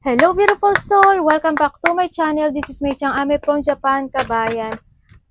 Hello beautiful soul! Welcome back to my channel. This is Mei Chang Ame from Japan, Kabayan.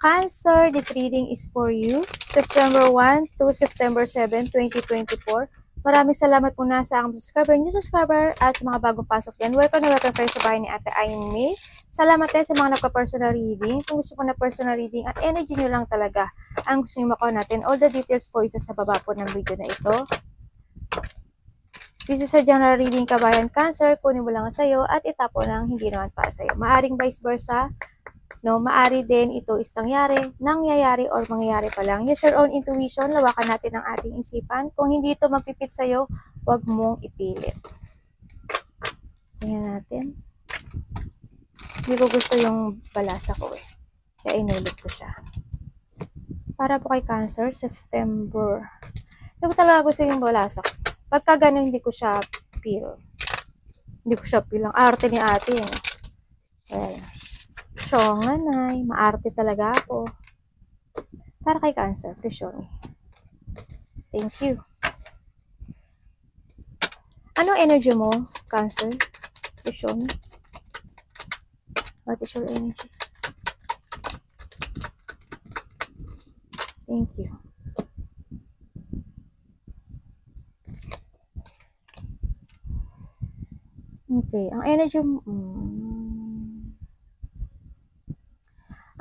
Cancer, this reading is for you. September 1 to September 7, 2024. Maraming salamat muna sa aking subscriber, new subscriber, at sa mga bagong pasok yan. Welcome na welcome kayo sa bahay ni Ate Aimee. Salamat din sa mga nagpa-personal reading. Kung gusto ko na personal reading at energy nyo lang talaga ang gusto nyo makuha natin. All the details po isa sa baba po ng video na ito. This is a general reading, Kabayan Cancer. Kunin mo lang sa'yo at itapo lang hindi naman para sa'yo. Maaring vice versa. No, maari din ito is nangyayari or mangyayari pa lang. Use your own intuition. Lawakan natin ang ating isipan. Kung hindi ito magpipit sa'yo, huwag mong ipilit. Tingnan natin. Hindi ko gusto yung balasa ko eh. Kaya inulit ko siya. Para po kay Cancer, September. Hindi ko talaga gusto yung balasa ko. Pagka gano'n, hindi ko siya feel. Hindi ko siya feel. Ang arte ni ate. Well, show nga nay. Maarte talaga ako. Para kay Cancer, please show me. Thank you. Anong energy mo, Cancer? Please show me. What is your energy? Thank you. Okay, ang energy mo,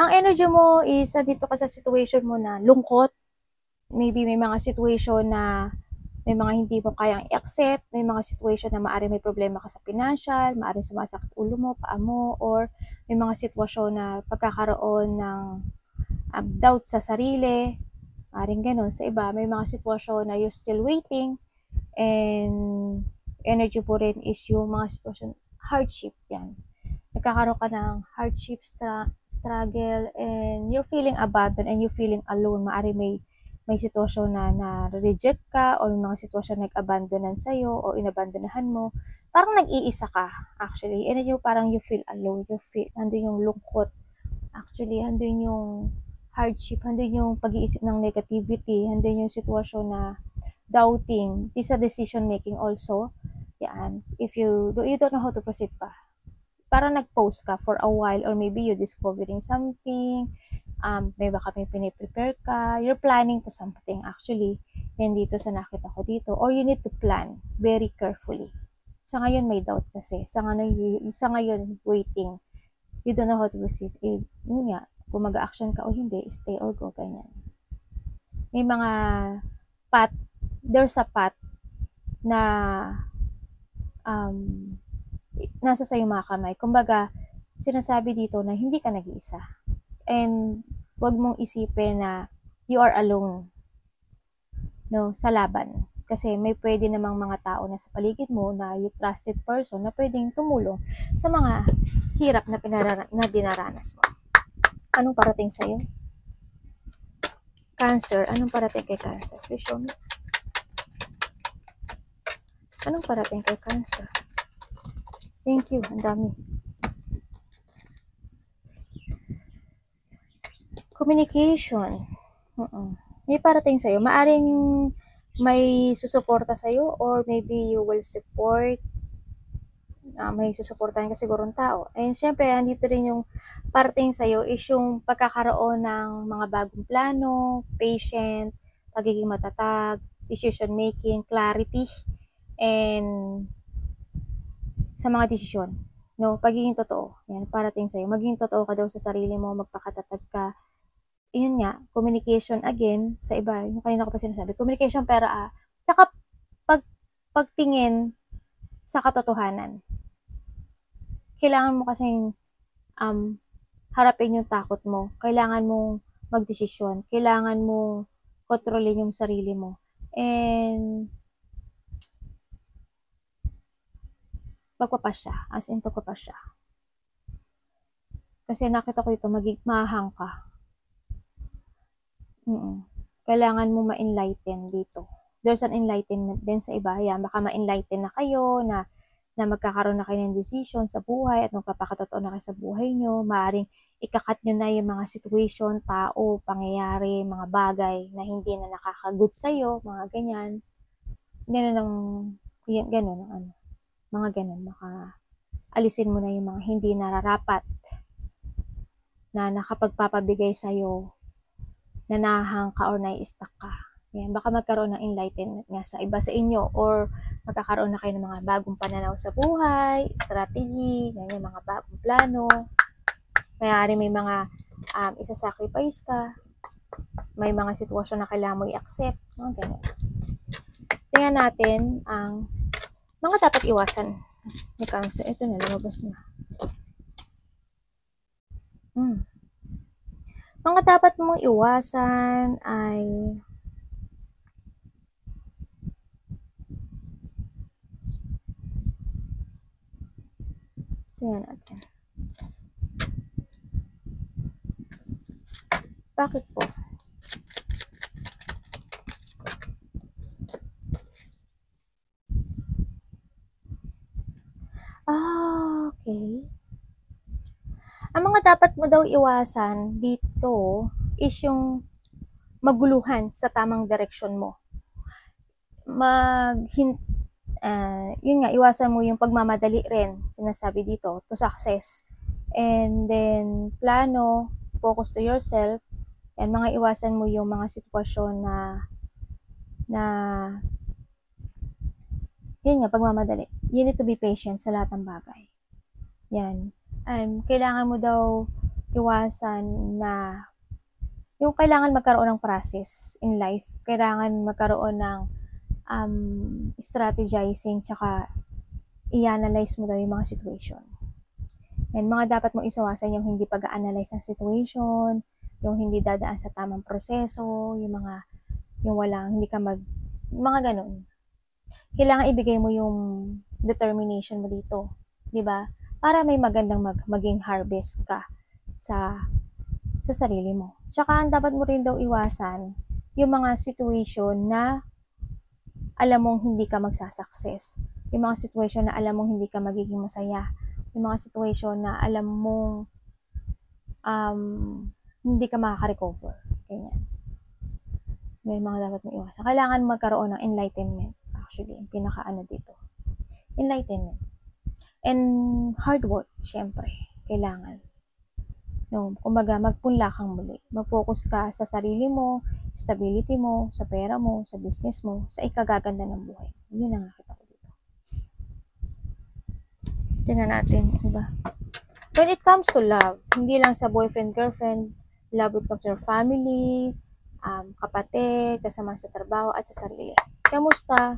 ang energy mo is dito ka sa situation mo na lungkot. Maybe may mga situation na may mga hindi mo kayang i-accept, may mga situation na maaari may problema ka sa financial, maaari sumasakit ulo mo, paa mo, or may mga sitwasyon na pagkakaroon ng doubt sa sarili, maaaring ganun. Sa iba, may mga sitwasyon na you're still waiting, and energy po rin is yung mga sitwasyon, hardship yan. Nagkakaroon ka ng hardship, struggle, and you're feeling abandoned and you're feeling alone. Maari may sitwasyon na reject ka or mga sitwasyon nag-abandonan sa'yo o inabandonahan mo. Parang nag-iisa ka, actually. Energy mo parang you feel alone. Andun yung lungkot. Actually, andun yung hardship, andun yung pag-iisip ng negativity, andun yung sitwasyon na doubting. This is a decision making also. Yan. If you don't know how to proceed pa. Parang nag-post ka for a while or maybe you're discovering something. May baka may piniprepare ka. You're planning to something actually. Then dito sa nakita ko dito. Or you need to plan very carefully. Sa ngayon may doubt kasi. Sa ngayon waiting. You don't know how to proceed. Yun nga. Kung mag-action ka o hindi, stay or go, ganyan. May mga path. There's a path na nasa sa'yo mga kamay. Kumbaga, sinasabi dito na hindi ka nag-iisa. And wag mong isipin na you are alone, no, sa laban. Kasi may pwede namang mga tao na sa paligid mo na you trusted person na pwedeng tumulong sa mga hirap na dinaranas mo. Anong parating sa'yo? Cancer, anong parating kay Cancer? Please show me. Anong parating kay Cancer? Thank you, ang dami. Communication. May parating sa'yo. Maaring may susuporta sa'yo or maybe you will support. May susuportahan ka sigurong tao. And syempre, andito rin yung parating sa'yo is yung pagkakaroon ng mga bagong plano, patient, pagiging matatag, decision making, clarity, and sa mga desisyon. No, pagiging totoo. Yan, parating sa'yo. Maging totoo ka daw sa sarili mo, magpakatatag ka. Yun nga, communication again, sa iba, yung kanina ko pa sinasabi, communication pero tsaka pagtingin sa katotohanan. Kailangan mo kasing harapin yung takot mo. Kailangan mong magdesisyon. Kailangan mong kontrolin yung sarili mo. And pagpapasya, as in pagpapasya. Kasi nakita ko dito, mahahang ka. Kailangan mo ma-enlighten dito. There's an enlightenment din sa iba. Yan, baka ma-enlighten na kayo, na magkakaroon na kayo ng decision sa buhay at magpapakatotoo na kayo sa buhay nyo. Maaring ikakat nyo na yung mga situation, tao, pangyayari, mga bagay na hindi na nakakagood sa'yo, mga ganyan. Ganun ang, mga ganun, alisin mo na yung mga hindi nararapat na nakapagpapabigay sa'yo na nahahang ka or nai-stuck ka. Yan, baka magkaroon ng enlightenment nga sa iba sa inyo or magkakaroon na kayo ng mga bagong pananaw sa buhay, strategy, ganyan, mga bagong plano. Mayroon may mga isa-sacrifice ka, may mga sitwasyon na kailangan mo i-accept, mga ganyan. Tingnan natin ang mga dapat iwasan. So, ito na, lumabas na. Mga dapat mong iwasan ay tingnan natin. Bakit po? Okay. Ang mga dapat mo daw iwasan dito is yung maguluhan sa tamang direksyon mo. Yun nga, iwasan mo yung pagmamadali rin, sinasabi dito, to success. And then, plano, focus to yourself, and mga iwasan mo yung mga sitwasyon na yun nga, pagmamadali. You need to be patient sa lahat ng bagay. Yan. Kailangan mo daw iwasan na yung kailangan magkaroon ng process in life. Kailangan magkaroon ng strategizing, tsaka i-analyze mo daw yung mga situation. And mga dapat mo isawasan yung hindi pag-analyze ng situation, yung hindi dadaan sa tamang proseso, yung walang, hindi ka mga ganun. Kailangan ibigay mo yung determination mo dito, di ba? Para may magandang maging harvest ka sa sarili mo. Tsaka ang dapat mo rin daw iwasan yung mga situation na alam mong hindi ka magsasucess. Yung mga situation na alam mong hindi ka magiging masaya. Yung mga situation na alam mong hindi ka makaka-recover. Ganyan. Yung mga dapat mo iwasan. Kailangan magkaroon ng enlightenment. Actually, yung pinaka-ano dito. Enlightenment. And hard work, syempre. Kailangan. No, kumbaga, magpunla kang muli. Mag-focus ka sa sarili mo, stability mo, sa pera mo, sa business mo, sa ikagaganda ng buhay. Yun ang nakita ko dito. Tingnan natin, diba? When it comes to love, hindi lang sa boyfriend, girlfriend, love when it comes to your family, kapatid, kasama sa trabaho, at sa sarili. Kamusta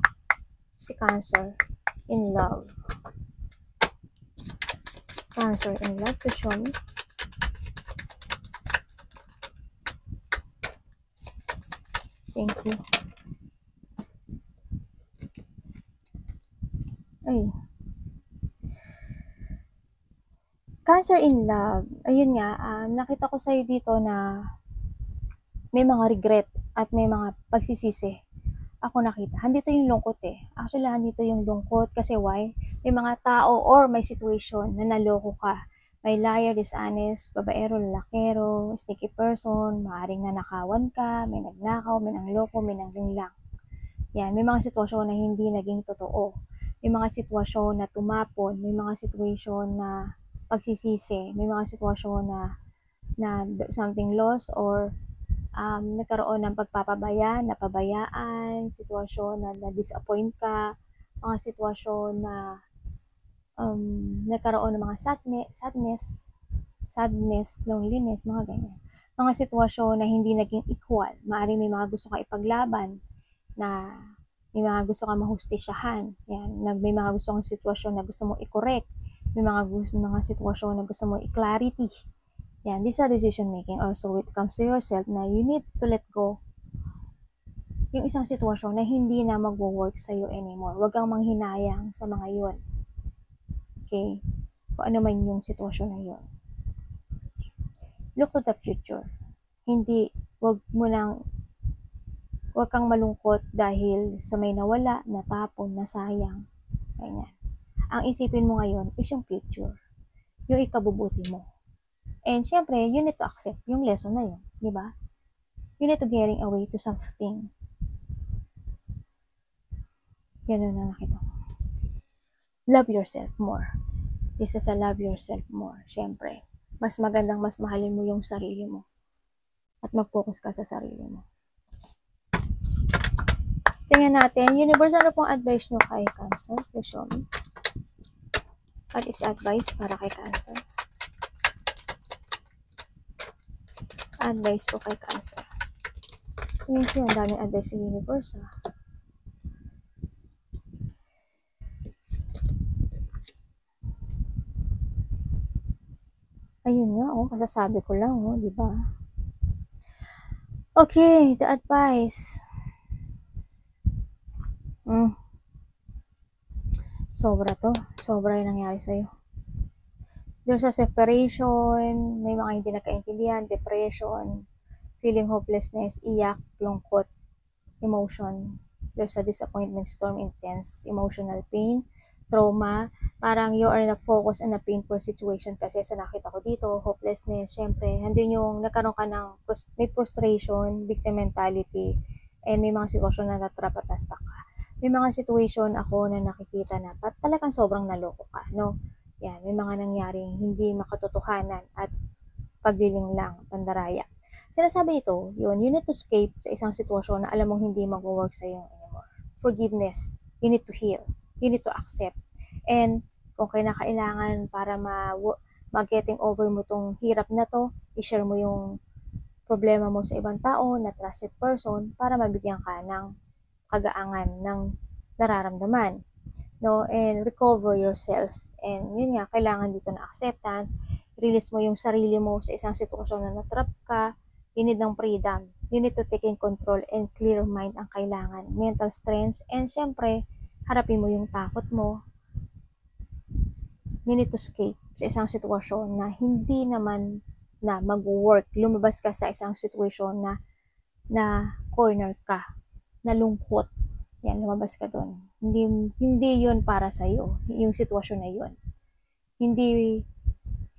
si Cancer in love? Cancer in love, to show me. Thank you. Ay. Cancer in love. Ayun nga, nakita ko sa'yo dito na may mga regret at may mga pagsisisi. Ako nakita. Handito yung lungkot eh. Actually, handito yung lungkot kasi why? May mga tao or may situation na naloko ka. May liar, dishonest, babaero, lalakero, sneaky person, maaaring nanakawan ka, may nagnakaw, may nangloko, may nanglinglang. Yan, may mga sitwasyon na hindi naging totoo. May mga sitwasyon na tumapon, may mga sitwasyon na pagsisisi, may mga sitwasyon na something lost or nagkaroon ng pagpapabaya, napabayaan, sitwasyon na na-disappoint ka, mga sitwasyon na nagkaroon ng mga sadness, loneliness, mga ganyan. Mga sitwasyon na hindi naging equal. Maaaring may mga gusto ka ipaglaban, na may mga gusto kang mahustisyahan. Yan. May mga gusto kang sitwasyon na gusto mo i-correct. May mga sitwasyon na gusto mo i-clarity. Yan. This is a decision making. Also, it comes to yourself na you need to let go yung isang sitwasyon na hindi na magwo-work sa'yo anymore. Huwag kang manghinayang sa mga yun. Okay? Kung ano man yung sitwasyon na yun. Look to the future. Hindi, huwag kang malungkot dahil sa may nawala, natapon, nasayang. Ganyan. Ang isipin mo ngayon is yung future. Yung ikabubuti mo. And syempre, you need to accept yung lesson na yun. Di ba? You need to getting away to something. Ganun na nakita ko. Love yourself more. isa sa love yourself more. Syempre, mas magandang mas mahalin mo yung sarili mo at mag-focus ka sa sarili mo. Tingnan natin, universe, ano pong advice nyo kay Cancer? Please show me. What is advice para kay Cancer? Advice po kay Cancer. Thank you, ang daming advice sa universe. Ayun nga, kasasabi ko lang, di ba? Okay, the advice. Sobra to. Sobra yung nangyari sa'yo. There's a separation, may mga hindi nagkaintindihan, depression, feeling hopelessness, iyak, lungkot, emotion. There's a disappointment, storm, intense, emotional pain, trauma. Parang you are na-focus on a painful situation kasi sa nakita ko dito, hopelessness, syempre, andun yung nagkaroon ka ng, may frustration, victim mentality, and may mga sitwasyon na natrap at na-stuck ka. May mga situation ako na nakikita na talagang sobrang naloko ka, no? Yan, may mga nangyaring hindi makatotohanan at pagliling lang, pandaraya. Sinasabi ito, you need to escape sa isang sitwasyon na alam mong hindi mag-work sa iyo anymore. Forgiveness, you need to heal, you need to accept. And kung kailangan para ma-getting over mo tong hirap na to, i-share mo yung problema mo sa ibang tao, na trusted person, para mabigyan ka ng kagaangan ng nararamdaman. No? And recover yourself. And yun nga, kailangan dito na acceptance. Release mo yung sarili mo sa isang sitwasyon na natrap ka. You need ng freedom. You need to take in control and clear mind ang kailangan. Mental strength. And syempre, harapin mo yung takot mo. You need to escape sa isang sitwasyon na hindi naman na mag-work. Lumabas ka sa isang sitwasyon na corner ka, na lungkot. Yan, lumabas ka doon. Hindi yun para sa'yo, yung sitwasyon na yun.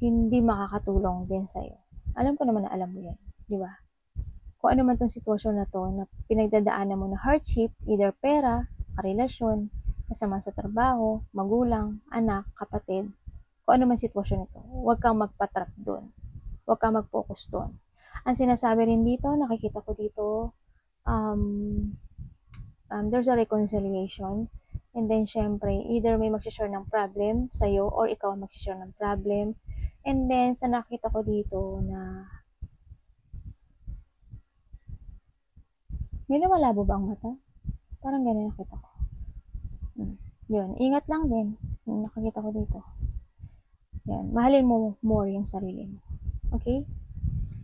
Hindi makakatulong din sa'yo. Alam ko naman na alam mo yan, di ba? Kung ano man tong sitwasyon na to, na pinagdadaanan mo na hardship, either pera, karelasyon, kasama sa trabaho, magulang, anak, kapatid, kung ano man sitwasyon ito, huwag kang magpatrap doon. Huwag kang mag-focus doon. Ang sinasabi rin dito, nakikita ko dito, there's a reconciliation. And then, syempre, either may magsishare ng problem sa'yo or ikaw ang magsishare ng problem. And then, sa nakita ko dito na may lumalabo ba ang mata? Parang ganun nakita ko. Yun, ingat lang din. Nakikita ko dito. Yan, mahalin mo more yung sarili mo. Okay?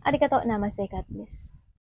Arigato, namaste, God bless.